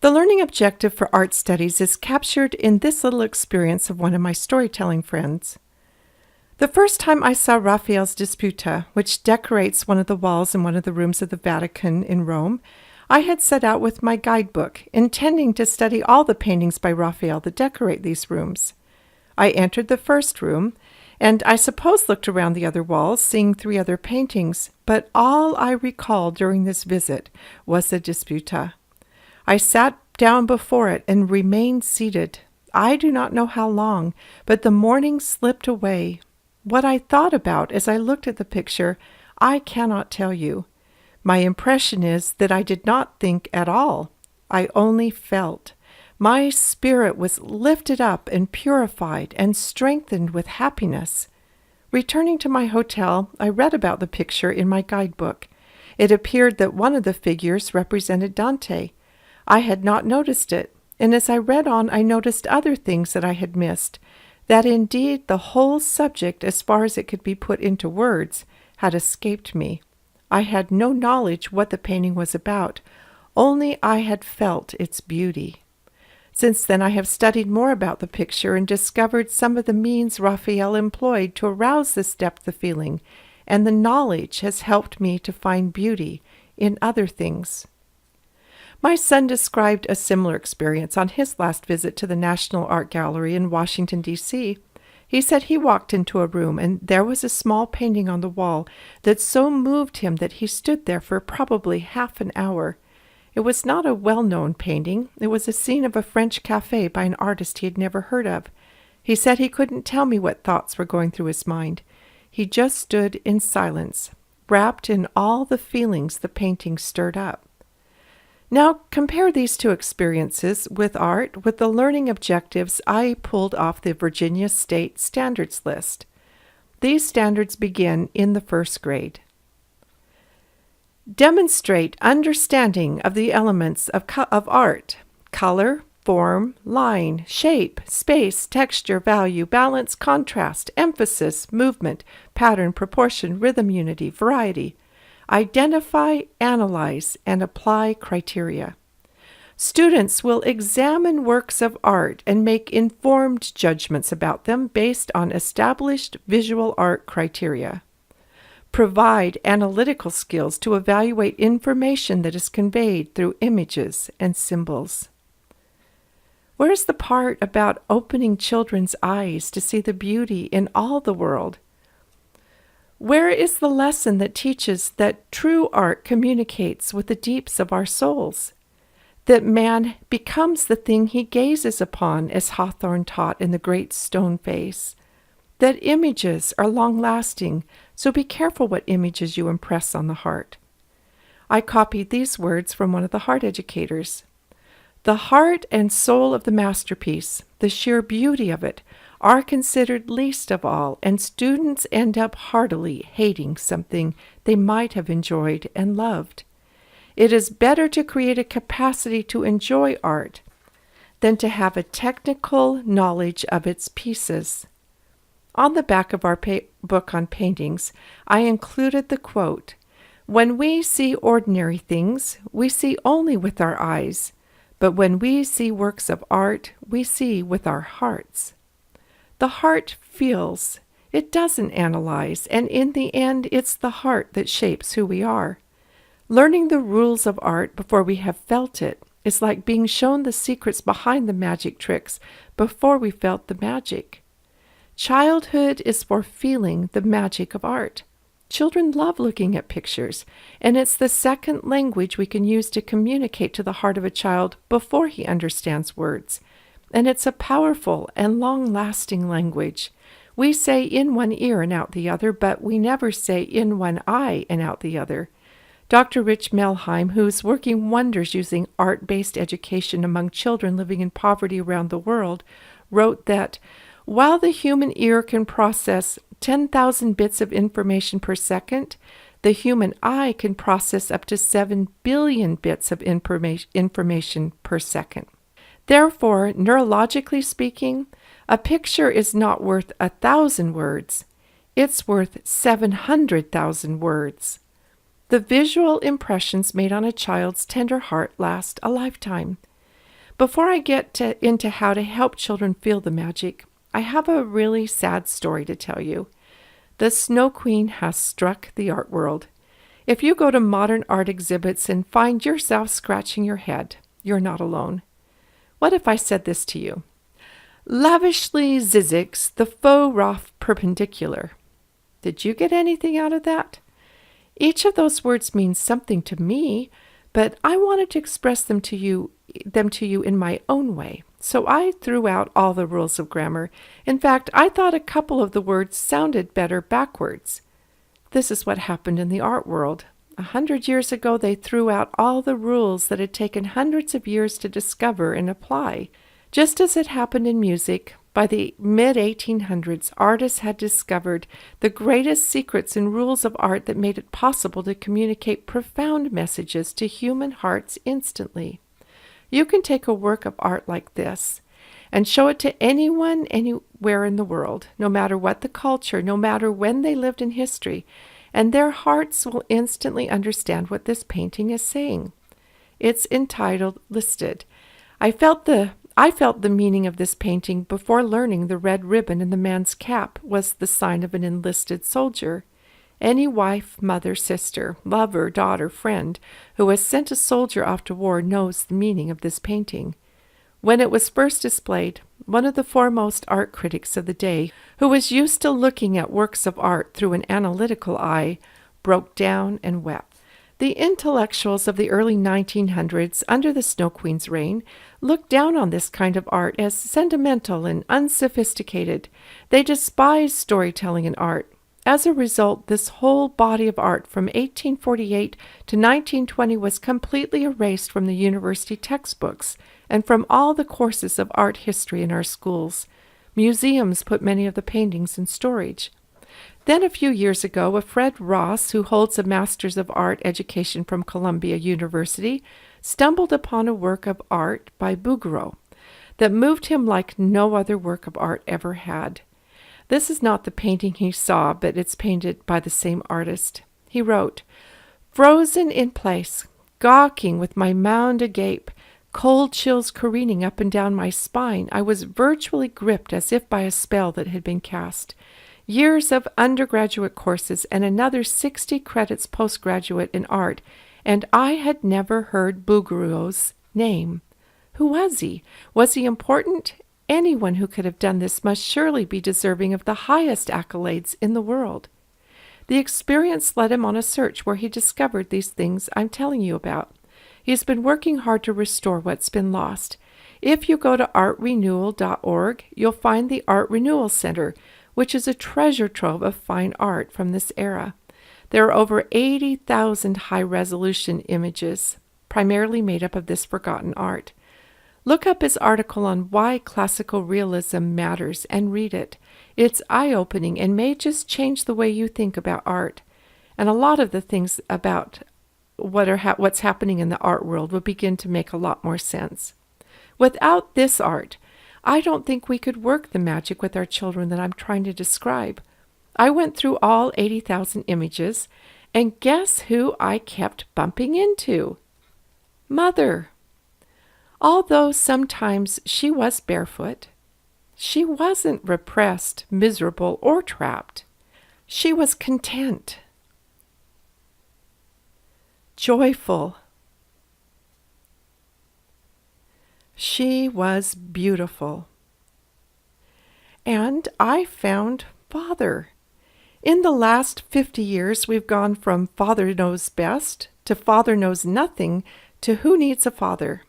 The learning objective for art studies is captured in this little experience of one of my storytelling friends. The first time I saw Raphael's Disputa, which decorates one of the walls in one of the rooms of the Vatican in Rome, I had set out with my guidebook, intending to study all the paintings by Raphael that decorate these rooms. I entered the first room, and I suppose looked around the other walls, seeing 3 other paintings, but all I recalled during this visit was the Disputa. I sat down before it and remained seated. I do not know how long, but the morning slipped away. What I thought about as I looked at the picture, I cannot tell you. My impression is that I did not think at all. I only felt. My spirit was lifted up and purified and strengthened with happiness. Returning to my hotel, I read about the picture in my guidebook. It appeared that one of the figures represented Dante. I had not noticed it, and as I read on, I noticed other things that I had missed, that indeed the whole subject, as far as it could be put into words, had escaped me. I had no knowledge what the painting was about, only I had felt its beauty. Since then I have studied more about the picture and discovered some of the means Raphael employed to arouse this depth of feeling, and the knowledge has helped me to find beauty in other things. My son described a similar experience on his last visit to the National Art Gallery in Washington, D.C. He said he walked into a room and there was a small painting on the wall that so moved him that he stood there for probably half an hour. It was not a well-known painting. It was a scene of a French cafe by an artist he had never heard of. He said he couldn't tell me what thoughts were going through his mind. He just stood in silence, wrapped in all the feelings the painting stirred up. Now compare these 2 experiences with art with the learning objectives I pulled off the Virginia State Standards List. These standards begin in the 1st grade. Demonstrate understanding of the elements of art: color, form, line, shape, space, texture, value, balance, contrast, emphasis, movement, pattern, proportion, rhythm, unity, variety. Identify, analyze, and apply criteria. Students will examine works of art and make informed judgments about them based on established visual art criteria. Provide analytical skills to evaluate information that is conveyed through images and symbols. Where's the part about opening children's eyes to see the beauty in all the world? Where is the lesson that teaches that true art communicates with the deeps of our souls? That man becomes the thing he gazes upon, as Hawthorne taught in The Great Stone Face. That images are long-lasting, so be careful what images you impress on the heart. I copied these words from one of the heart educators. The heart and soul of the masterpiece, the sheer beauty of it, are considered least of all, and students end up heartily hating something they might have enjoyed and loved. It is better to create a capacity to enjoy art than to have a technical knowledge of its pieces. On the back of our book on paintings, I included the quote, "When we see ordinary things, we see only with our eyes, but when we see works of art, we see with our hearts." The heart feels. It doesn't analyze, and in the end, it's the heart that shapes who we are. Learning the rules of art before we have felt it is like being shown the secrets behind the magic tricks before we felt the magic. Childhood is for feeling the magic of art. Children love looking at pictures, and it's the second language we can use to communicate to the heart of a child before he understands words. And it's a powerful and long-lasting language. We say in one ear and out the other, but we never say in one eye and out the other. Dr. Rich Melheim, who is working wonders using art-based education among children living in poverty around the world, wrote that while the human ear can process 10,000 bits of information per second, the human eye can process up to 7 billion bits of information per second. Therefore, neurologically speaking, a picture is not worth 1,000 words. It's worth 700,000 words. The visual impressions made on a child's tender heart last a lifetime. Before I get into how to help children feel the magic, I have a really sad story to tell you. The Snow Queen has struck the art world. If you go to modern art exhibits and find yourself scratching your head, you're not alone. What if I said this to you? Lavishly zizix the faux rough perpendicular. Did you get anything out of that? Each of those words means something to me, but I wanted to express them to you in my own way. So I threw out all the rules of grammar. In fact, I thought a couple of the words sounded better backwards. This is what happened in the art world. 100 years ago, they threw out all the rules that had taken hundreds of years to discover and apply. Just as it happened in music, by the mid-1800s, artists had discovered the greatest secrets and rules of art that made it possible to communicate profound messages to human hearts instantly. You can take a work of art like this and show it to anyone, anywhere in the world, no matter what the culture, no matter when they lived in history, and their hearts will instantly understand what this painting is saying. It's entitled Listed. I felt the meaning of this painting before learning the red ribbon in the man's cap was the sign of an enlisted soldier. Any wife, mother, sister, lover, daughter, friend who has sent a soldier off to war knows the meaning of this painting. When it was first displayed, one of the foremost art critics of the day, who was used to looking at works of art through an analytical eye, broke down and wept. The intellectuals of the early 1900s, under the Snow Queen's reign, looked down on this kind of art as sentimental and unsophisticated. They despised storytelling in art. As a result, this whole body of art from 1848 to 1920 was completely erased from the university textbooks and from all the courses of art history in our schools. Museums put many of the paintings in storage. Then a few years ago, a Fred Ross, who holds a Master's of Art education from Columbia University, stumbled upon a work of art by Bouguereau that moved him like no other work of art ever had. This is not the painting he saw, but it's painted by the same artist. He wrote, "Frozen in place, gawking with my mound agape, cold chills careening up and down my spine, I was virtually gripped as if by a spell that had been cast. Years of undergraduate courses and another 60 credits postgraduate in art, and I had never heard Bouguereau's name. Who was he? Was he important? Anyone who could have done this must surely be deserving of the highest accolades in the world." The experience led him on a search where he discovered these things I'm telling you about. He's been working hard to restore what's been lost. If you go to artrenewal.org, you'll find the Art Renewal Center, which is a treasure trove of fine art from this era. There are over 80,000 high-resolution images, primarily made up of this forgotten art. Look up his article on why classical realism matters and read it. It's eye-opening and may just change the way you think about art. And a lot of the things about what's happening in the art world will begin to make a lot more sense. Without this art, I don't think we could work the magic with our children that I'm trying to describe. I went through all 80,000 images, and guess who I kept bumping into? Mother. Although sometimes she was barefoot, she wasn't repressed, miserable, or trapped. She was content, joyful. She was beautiful. And I found Father. In the last 50 years, we've gone from Father knows best to Father knows nothing to who needs a father.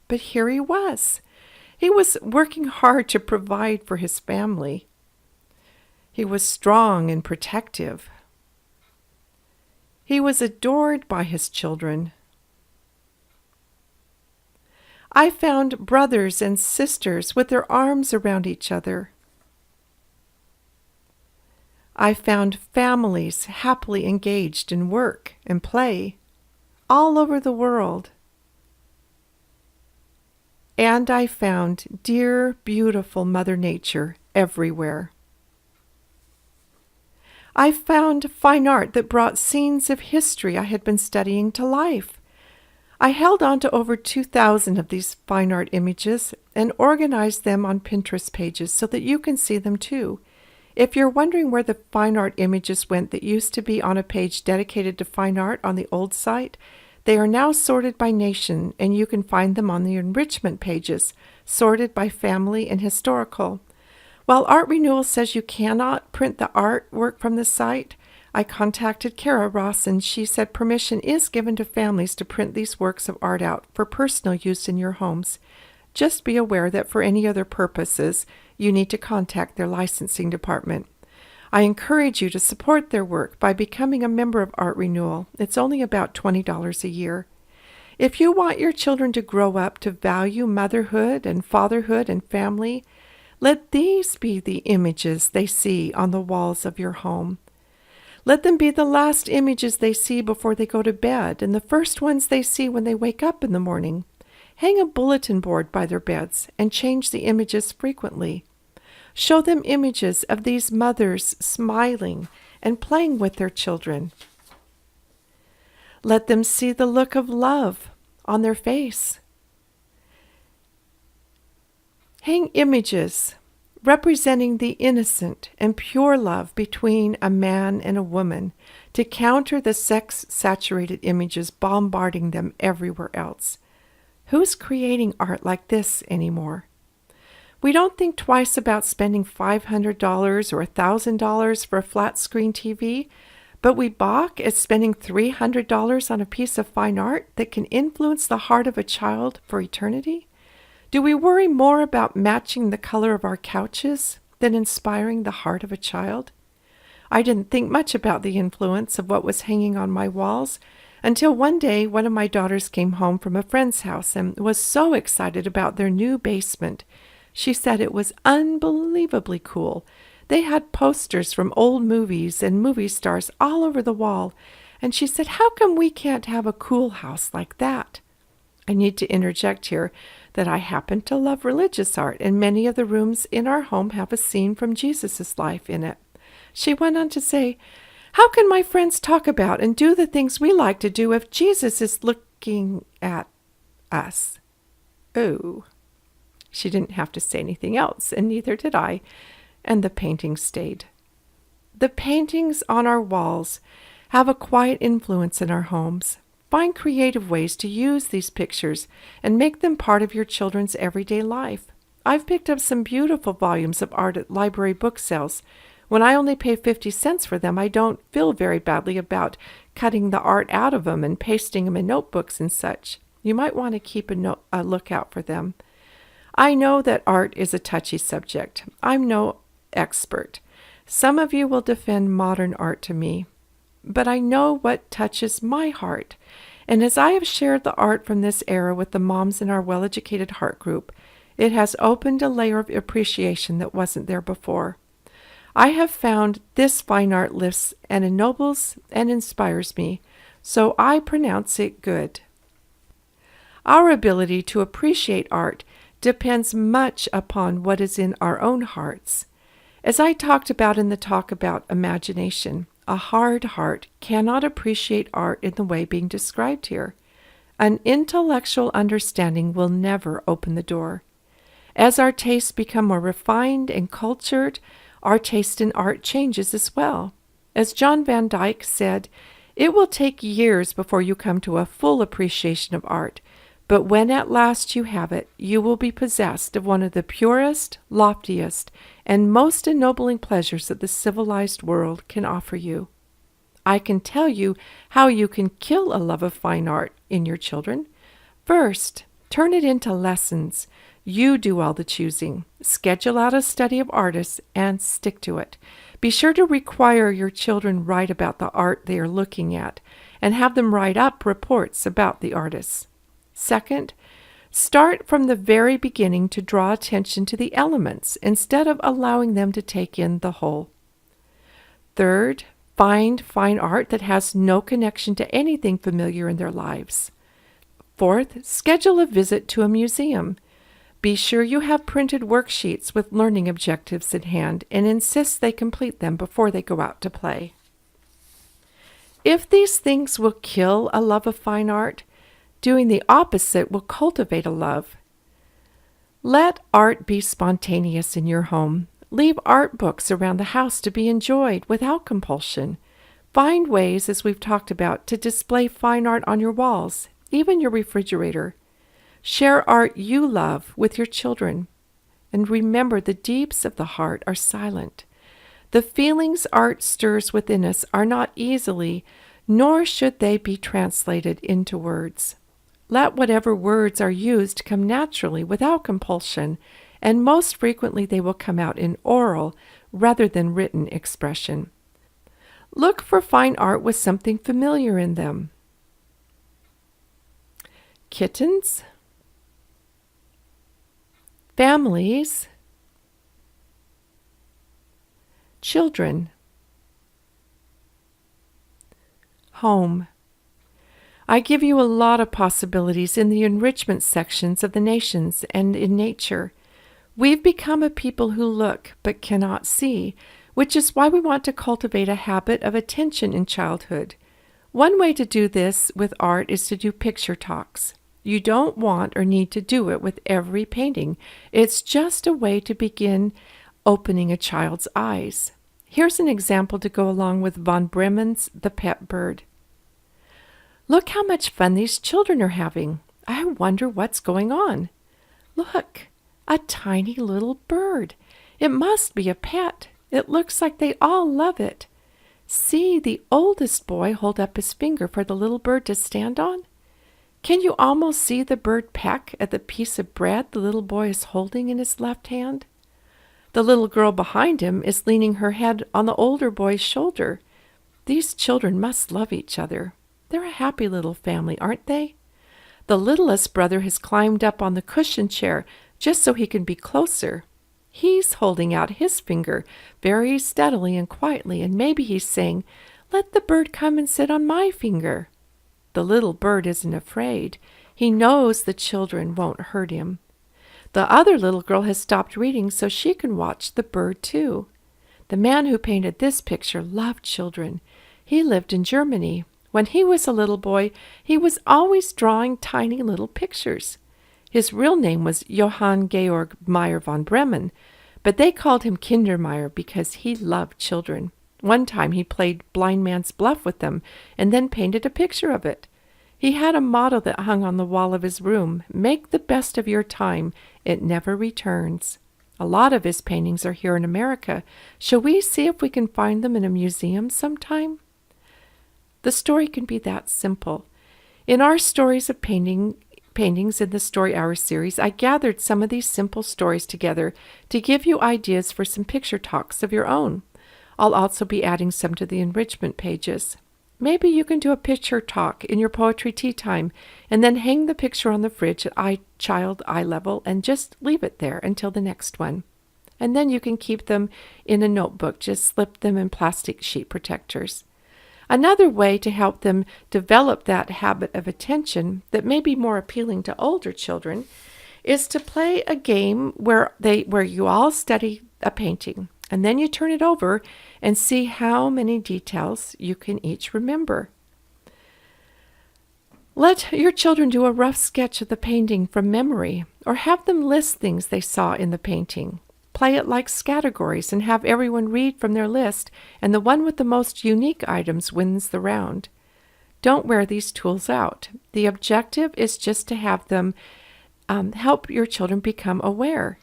But here he was. He was working hard to provide for his family. He was strong and protective. He was adored by his children. I found brothers and sisters with their arms around each other. I found families happily engaged in work and play all over the world. And I found dear, beautiful Mother Nature everywhere. I found fine art that brought scenes of history I had been studying to life. I held on to over 2,000 of these fine art images and organized them on Pinterest pages so that you can see them too. If you're wondering where the fine art images went that used to be on a page dedicated to fine art on the old site, they are now sorted by nation, and you can find them on the enrichment pages, sorted by family and historical. While Art Renewal says you cannot print the artwork from the site, I contacted Kara Ross, and she said permission is given to families to print these works of art out for personal use in your homes. Just be aware that for any other purposes, you need to contact their licensing department. I encourage you to support their work by becoming a member of Art Renewal. It's only about $20 a year. If you want your children to grow up to value motherhood and fatherhood and family, let these be the images they see on the walls of your home. Let them be the last images they see before they go to bed and the first ones they see when they wake up in the morning. Hang a bulletin board by their beds and change the images frequently. Show them images of these mothers smiling and playing with their children. Let them see the look of love on their face. Hang images representing the innocent and pure love between a man and a woman to counter the sex-saturated images bombarding them everywhere else. Who's creating art like this anymore? We don't think twice about spending $500 or $1,000 for a flat-screen TV, but we balk at spending $300 on a piece of fine art that can influence the heart of a child for eternity? Do we worry more about matching the color of our couches than inspiring the heart of a child? I didn't think much about the influence of what was hanging on my walls until one day one of my daughters came home from a friend's house and was so excited about their new basement. She said it was unbelievably cool. They had posters from old movies and movie stars all over the wall, and she said, "How come we can't have a cool house like that?" I need to interject here that I happen to love religious art, and many of the rooms in our home have a scene from Jesus' life in it. She went on to say, "How can my friends talk about and do the things we like to do if Jesus is looking at us?" Oh. She didn't have to say anything else, and neither did I, and the painting stayed. The paintings on our walls have a quiet influence in our homes. Find creative ways to use these pictures and make them part of your children's everyday life. I've picked up some beautiful volumes of art at library book sales. When I only pay 50 cents for them, I don't feel very badly about cutting the art out of them and pasting them in notebooks and such. You might want to keep a lookout for them. I know that art is a touchy subject. I'm no expert. Some of you will defend modern art to me, but I know what touches my heart. And as I have shared the art from this era with the moms in our well-educated heart group, it has opened a layer of appreciation that wasn't there before. I have found this fine art lifts and ennobles and inspires me, so I pronounce it good. Our ability to appreciate art depends much upon what is in our own hearts. As I talked about in the talk about imagination, a hard heart cannot appreciate art in the way being described here. An intellectual understanding will never open the door. As our tastes become more refined and cultured, our taste in art changes as well. As John Van Dyke said, "It will take years before you come to a full appreciation of art, but when at last you have it, you will be possessed of one of the purest, loftiest, and most ennobling pleasures that the civilized world can offer you." I can tell you how you can kill a love of fine art in your children. First, turn it into lessons. You do all the choosing. Schedule out a study of artists and stick to it. Be sure to require your children write about the art they are looking at and have them write up reports about the artists. Second, start from the very beginning to draw attention to the elements instead of allowing them to take in the whole. Third, find fine art that has no connection to anything familiar in their lives. Fourth, schedule a visit to a museum. Be sure you have printed worksheets with learning objectives in hand and insist they complete them before they go out to play. If these things will kill a love of fine art, Doing the opposite will cultivate a love. Let art be spontaneous in your home. Leave art books around the house to be enjoyed without compulsion. Find ways, as we've talked about, to display fine art on your walls, even your refrigerator. Share art you love with your children. And remember, the deeps of the heart are silent. The feelings art stirs within us are not easily, nor should they be translated into words. Let whatever words are used come naturally without compulsion, and most frequently they will come out in oral rather than written expression. Look for fine art with something familiar in them. Kittens, families, children, home. I give you a lot of possibilities in the enrichment sections of the nations and in nature. We've become a people who look but cannot see, which is why we want to cultivate a habit of attention in childhood. One way to do this with art is to do picture talks. You don't want or need to do it with every painting. It's just a way to begin opening a child's eyes. Here's an example to go along with von Bremmen's The Pet Bird. Look how much fun these children are having. I wonder what's going on. Look, a tiny little bird. It must be a pet. It looks like they all love it. See the oldest boy hold up his finger for the little bird to stand on. Can you almost see the bird peck at the piece of bread the little boy is holding in his left hand? The little girl behind him is leaning her head on the older boy's shoulder. These children must love each other. They're a happy little family, aren't they? The littlest brother has climbed up on the cushion chair just so he can be closer. He's holding out his finger very steadily and quietly, and maybe he's saying, "Let the bird come and sit on my finger." The little bird isn't afraid. He knows the children won't hurt him. The other little girl has stopped reading so she can watch the bird too. The man who painted this picture loved children. He lived in Germany. When he was a little boy, he was always drawing tiny little pictures. His real name was Johann Georg Meyer von Bremen, but they called him Kindermeyer because he loved children. One time he played blind man's bluff with them and then painted a picture of it. He had a motto that hung on the wall of his room: "Make the best of your time. It never returns." A lot of his paintings are here in America. Shall we see if we can find them in a museum sometime? The story can be that simple. In our stories of paintings in the Story Hour series, I gathered some of these simple stories together to give you ideas for some picture talks of your own. I'll also be adding some to the enrichment pages. Maybe you can do a picture talk in your poetry tea time and then hang the picture on the fridge at child eye level and just leave it there until the next one. And then you can keep them in a notebook. Just slip them in plastic sheet protectors. Another way to help them develop that habit of attention that may be more appealing to older children is to play a game where you all study a painting, and then you turn it over and see how many details you can each remember. Let your children do a rough sketch of the painting from memory, or have them list things they saw in the painting. Play it like categories and have everyone read from their list, and the one with the most unique items wins the round. Don't wear these tools out. The objective is just to have them help your children become aware.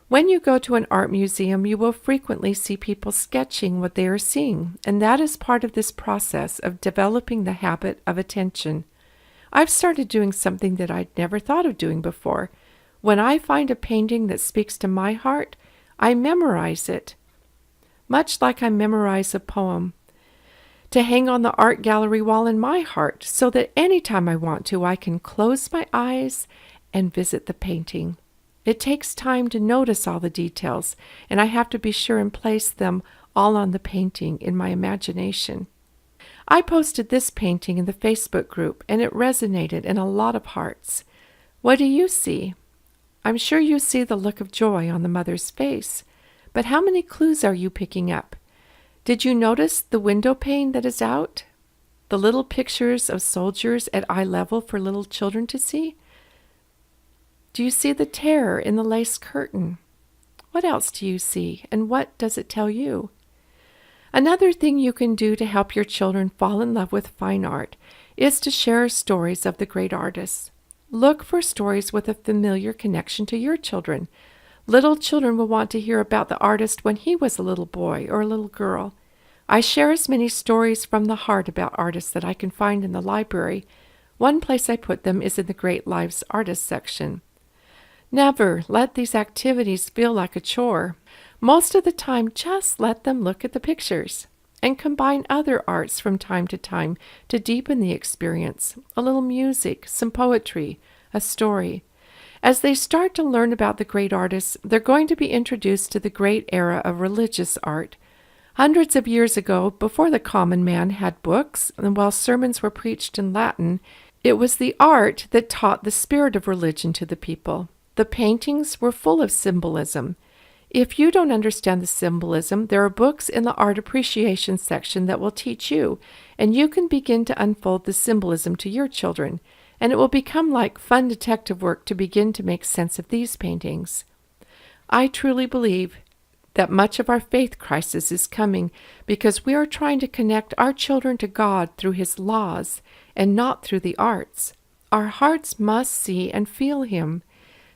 When you go to an art museum, you will frequently see people sketching what they are seeing, and that is part of this process of developing the habit of attention. I've started doing something that I'd never thought of doing before. When I find a painting that speaks to my heart, I memorize it, much like I memorize a poem, to hang on the art gallery wall in my heart, so that anytime I want to, I can close my eyes and visit the painting. It takes time to notice all the details, and I have to be sure and place them all on the painting in my imagination. I posted this painting in the Facebook group, and it resonated in a lot of hearts. What do you see? I'm sure you see the look of joy on the mother's face, but how many clues are you picking up? Did you notice the window pane that is out? The little pictures of soldiers at eye level for little children to see? Do you see the terror in the lace curtain? What else do you see, and what does it tell you? Another thing you can do to help your children fall in love with fine art is to share stories of the great artists. Look for stories with a familiar connection to your children. Little children will want to hear about the artist when he was a little boy or a little girl. I share as many stories from the heart about artists that I can find in the library. One place I put them is in the Great Lives Artists section. Never let these activities feel like a chore. Most of the time, just let them look at the pictures and combine other arts from time to time to deepen the experience. A little music, some poetry, a story. As they start to learn about the great artists, they're going to be introduced to the great era of religious art. Hundreds of years ago, before the common man had books, and while sermons were preached in Latin, it was the art that taught the spirit of religion to the people. The paintings were full of symbolism. If you don't understand the symbolism, there are books in the art appreciation section that will teach you, and you can begin to unfold the symbolism to your children, and it will become like fun detective work to begin to make sense of these paintings. I truly believe that much of our faith crisis is coming because we are trying to connect our children to God through His laws and not through the arts. Our hearts must see and feel Him.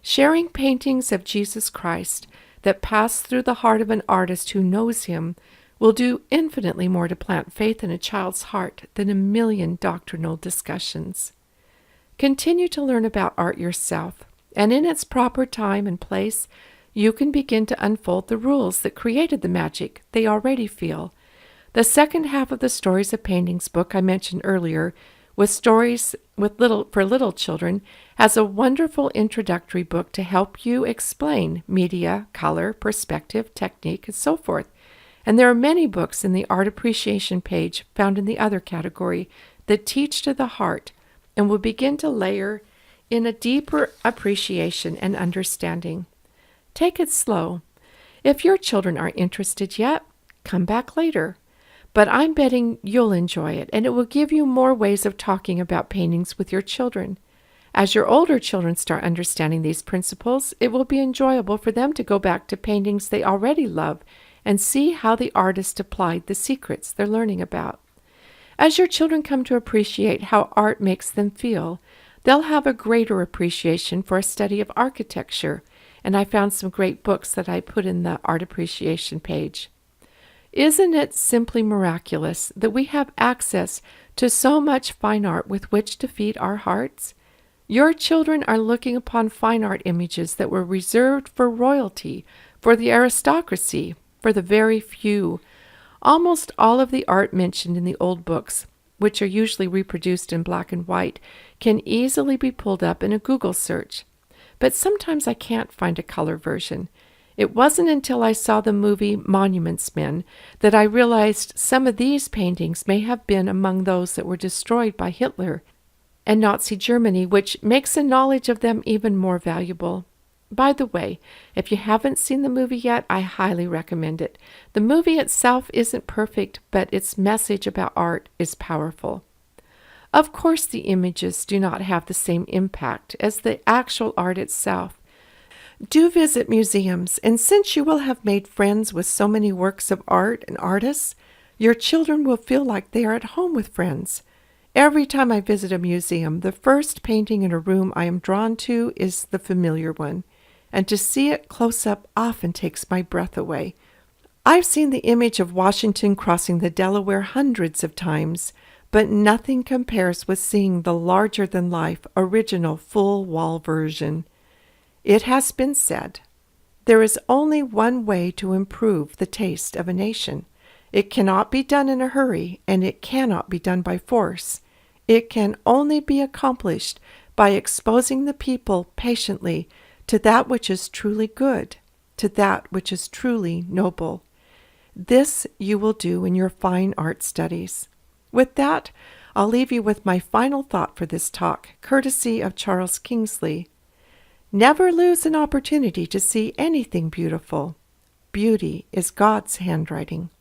Sharing paintings of Jesus Christ that pass through the heart of an artist who knows Him will do infinitely more to plant faith in a child's heart than a million doctrinal discussions. Continue to learn about art yourself, and in its proper time and place, you can begin to unfold the rules that created the magic they already feel. The second half of the Stories of Paintings book I mentioned earlier, with stories for little children, has a wonderful introductory book to help you explain media, color, perspective, technique, and so forth. And there are many books in the art appreciation page found in the other category that teach to the heart and will begin to layer in a deeper appreciation and understanding. Take it slow. If your children aren't interested yet, come back later. But I'm betting you'll enjoy it, and it will give you more ways of talking about paintings with your children. As your older children start understanding these principles, it will be enjoyable for them to go back to paintings they already love and see how the artist applied the secrets they're learning about. As your children come to appreciate how art makes them feel, they'll have a greater appreciation for a study of architecture, and I found some great books that I put in the art appreciation page. Isn't it simply miraculous that we have access to so much fine art with which to feed our hearts? Your children are looking upon fine art images that were reserved for royalty, for the aristocracy, for the very few. Almost all of the art mentioned in the old books, which are usually reproduced in black and white, can easily be pulled up in a Google search. But sometimes I can't find a color version. It wasn't until I saw the movie Monuments Men that I realized some of these paintings may have been among those that were destroyed by Hitler and Nazi Germany, which makes a knowledge of them even more valuable. By the way, if you haven't seen the movie yet, I highly recommend it. The movie itself isn't perfect, but its message about art is powerful. Of course, the images do not have the same impact as the actual art itself. Do visit museums, and since you will have made friends with so many works of art and artists, your children will feel like they are at home with friends. Every time I visit a museum, the first painting in a room I am drawn to is the familiar one, and to see it close up often takes my breath away. I've seen the image of Washington crossing the Delaware hundreds of times, but nothing compares with seeing the larger-than-life original full-wall version. It has been said, there is only one way to improve the taste of a nation. It cannot be done in a hurry, and it cannot be done by force. It can only be accomplished by exposing the people patiently to that which is truly good, to that which is truly noble. This you will do in your fine art studies. With that, I'll leave you with my final thought for this talk, courtesy of Charles Kingsley. Never lose an opportunity to see anything beautiful. Beauty is God's handwriting.